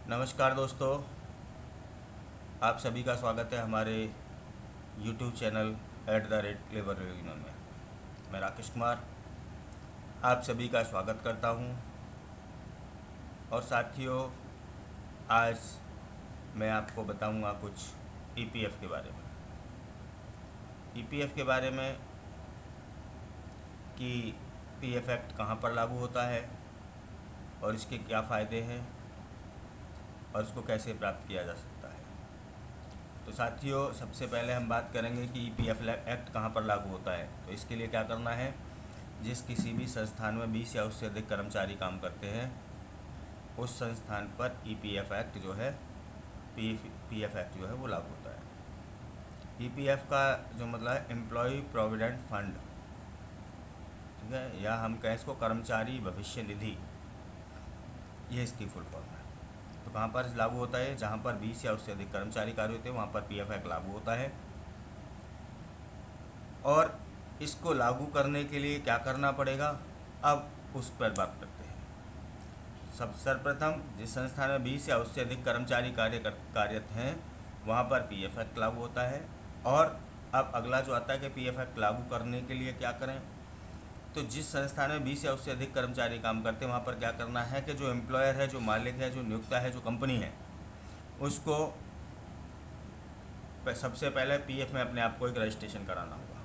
नमस्कार दोस्तों, आप सभी का स्वागत है हमारे YouTube चैनल @लेबर यूनियन में। मैं राकेश कुमार आप सभी का स्वागत करता हूं। और साथियों, आज मैं आपको बताऊंगा कुछ EPF के बारे में। EPF के बारे में कि PF एक्ट कहां पर लागू होता है और इसके क्या फ़ायदे हैं और इसको कैसे प्राप्त किया जा सकता है। तो साथियों, सबसे पहले हम बात करेंगे कि EPF एक्ट कहाँ पर लागू होता है। तो इसके लिए क्या करना है, जिस किसी भी संस्थान में 20 या उससे अधिक कर्मचारी काम करते हैं उस संस्थान पर EPF एक्ट जो है PF एक्ट जो है वो लागू होता है। EPF का जो मतलब है एम्प्लॉय प्रोविडेंट फंड, ठीक है, या हम कहें इसको कर्मचारी भविष्य निधि, ये इसकी फुल फॉर्म है। तो कहाँ पर लागू होता है, जहाँ पर 20 या उससे अधिक कर्मचारी कार्य होते हैं वहाँ पर PF एक्ट लागू होता है। और इसको लागू करने के लिए क्या करना पड़ेगा, अब उस पर बात करते हैं। सर्वप्रथम जिस संस्थान में 20 या उससे अधिक कर्मचारी कार्यरत हैं वहाँ पर PF एक्ट लागू होता है। और अब अगला जो आता है कि PF एक्ट लागू करने के लिए क्या करें, तो जिस संस्थान में 20 या उससे अधिक कर्मचारी काम करते हैं वहाँ पर क्या करना है कि जो एम्प्लॉयर है, जो मालिक है, जो नियोक्ता है, जो कंपनी है, उसको सबसे पहले PF में अपने आप को एक रजिस्ट्रेशन कराना होगा।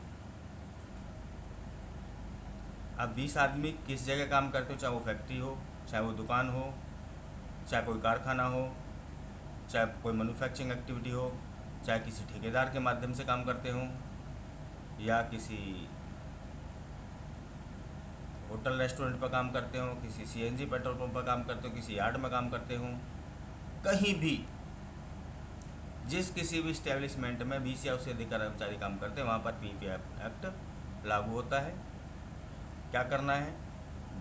अब 20 आदमी किस जगह काम करते हो, चाहे वो फैक्ट्री हो, चाहे वो दुकान हो, चाहे कोई कारखाना हो, चाहे कोई मैन्युफैक्चरिंग एक्टिविटी हो, चाहे किसी ठेकेदार के माध्यम से काम करते हों, या किसी होटल रेस्टोरेंट पर काम करते हों, किसी CNG पेट्रोल पंप पर काम करते हो, किसी यार्ड में काम करते हों, कहीं भी जिस किसी भी इस्टेब्लिशमेंट में 20 या उससे अधिक कर्मचारी काम करते हैं वहाँ पर PF एक्ट लागू होता है। क्या करना है,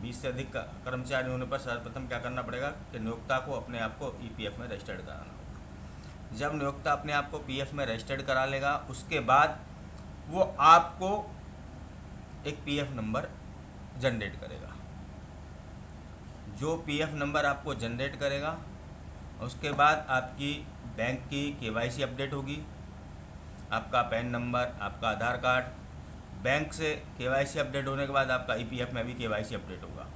20 से अधिक कर्मचारी होने पर सर्वप्रथम क्या करना पड़ेगा कि नियोक्ता को अपने आप को EPF में रजिस्टर्ड कराना होगा। जब नियोक्ता अपने आप को PF में रजिस्टर्ड करा लेगा उसके बाद वो आपको एक PF नंबर जनरेट करेगा। जो PF नंबर आपको जनरेट करेगा उसके बाद आपकी बैंक की KYC अपडेट होगी। आपका पैन नंबर, आपका आधार कार्ड, बैंक से KYC अपडेट होने के बाद आपका EPF में भी KYC अपडेट होगा।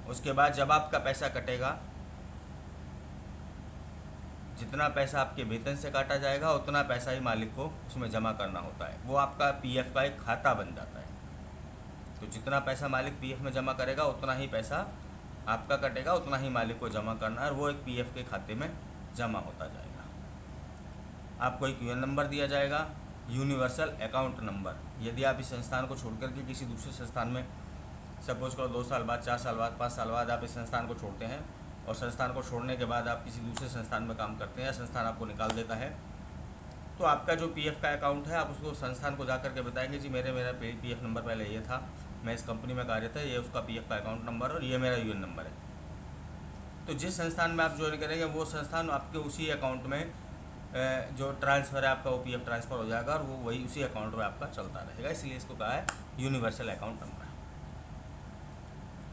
उसके बाद जब आपका पैसा कटेगा, जितना पैसा आपके वेतन से काटा जाएगा उतना पैसा ही मालिक को उसमें जमा करना होता है। वो आपका PF का एक खाता बन जाता है। तो जितना पैसा मालिक PF में जमा करेगा उतना ही पैसा आपका कटेगा, उतना ही मालिक को जमा करना है और वो एक PF के खाते में जमा होता जाएगा। आपको एक UN नंबर दिया जाएगा, यूनिवर्सल अकाउंट नंबर। यदि आप इस संस्थान को छोड़ करके किसी दूसरे संस्थान में, सपोज करो 2 साल बाद, 4 साल बाद, 5 साल बाद आप इस संस्थान को छोड़ते हैं और संस्थान को छोड़ने के बाद आप किसी दूसरे संस्थान में काम करते हैं या संस्थान आपको निकाल देता है, तो आपका जो PF का अकाउंट है आप उसको संस्थान को जा करके बताएंगे, जी मेरा PF नंबर पहले ये था, मैं इस कंपनी में कार्यरत है, ये उसका PF का अकाउंट नंबर और ये मेरा UN नंबर है। तो जिस संस्थान में आप ज्वाइन करेंगे वो संस्थान आपके उसी अकाउंट में जो ट्रांसफ़र है आपका वो PF ट्रांसफ़र हो जाएगा और वो वही उसी अकाउंट में आपका चलता रहेगा। इसलिए इसको कहा है universal account number.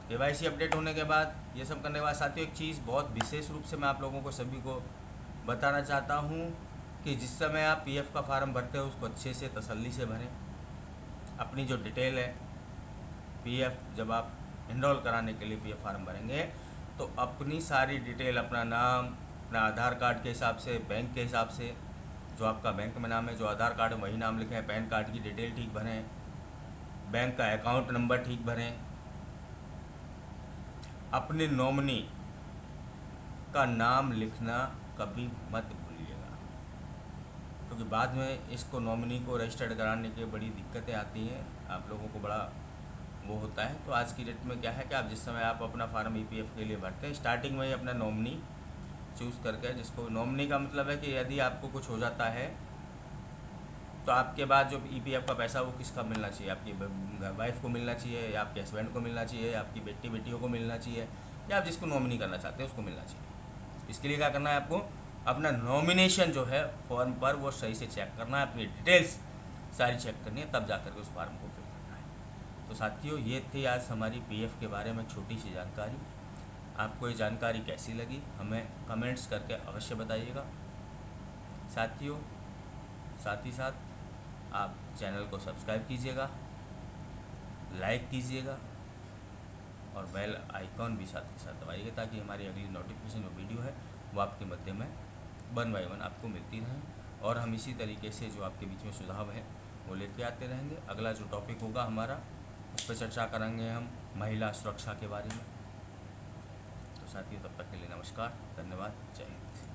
KYC update होने के बाद, ये सब करने के बाद साथियों, एक चीज़ बहुत विशेष रूप से मैं आप लोगों को सभी को बताना चाहता हूँ कि जिस समय आप PF का फार्म भरते हो उसको अच्छे से तसल्ली से भरें। अपनी जो डिटेल है PF, जब आप इनरोल कराने के लिए PF फार्म भरेंगे तो अपनी सारी डिटेल, अपना नाम, अपना आधार कार्ड के हिसाब से, बैंक के हिसाब से, जो आपका बैंक में नाम है, जो आधार कार्ड में वही नाम लिखें, पैन कार्ड की डिटेल ठीक भरें, बैंक का अकाउंट नंबर ठीक भरें, अपने नॉमिनी का नाम लिखना कभी मत भूलिएगा, क्योंकि बाद में इसको नॉमिनी को रजिस्टर्ड कराने की बड़ी दिक्कतें आती हैं, आप लोगों को बड़ा वो होता है। तो आज की डेट में क्या है कि आप जिस समय आप अपना फार्म EPF के लिए भरते हैं, स्टार्टिंग में ही अपना नॉमिनी चूज़ करके, जिसको नॉमिनी का मतलब है कि यदि आपको कुछ हो जाता है तो आपके बाद जो EPF का पैसा वो किसका मिलना चाहिए, आपकी वाइफ को मिलना चाहिए, या आपके हस्बैंड को मिलना चाहिए, या आपकी बेटियों को मिलना चाहिए, या आप जिसको नॉमिनी करना चाहते हैं उसको मिलना चाहिए। इसके लिए क्या करना है, आपको अपना नॉमिनेशन जो है फॉर्म पर वो सही से चेक करना है, अपनी डिटेल्स सारी चेक करनी है, तब जा कर के उस फार्म को फिल करना है। तो साथियों, ये थी आज हमारी PF के बारे में छोटी सी जानकारी। आपको ये जानकारी कैसी लगी हमें कमेंट्स करके अवश्य बताइएगा। साथियों, साथ ही साथ आप चैनल को सब्सक्राइब कीजिएगा, लाइक कीजिएगा और बेल आइकॉन भी साथ के साथ दबाइएगा ताकि हमारी अगली नोटिफिकेशन जो वीडियो है वो आपके मध्य में 1 बाय 1 आपको मिलती रहे। और हम इसी तरीके से जो आपके बीच में सुझाव है वो लेके आते रहेंगे। अगला जो टॉपिक होगा हमारा उस पर चर्चा करेंगे हम महिला सुरक्षा के बारे में। तो साथियों, तब तक के लिए नमस्कार, धन्यवाद, जय हिंद।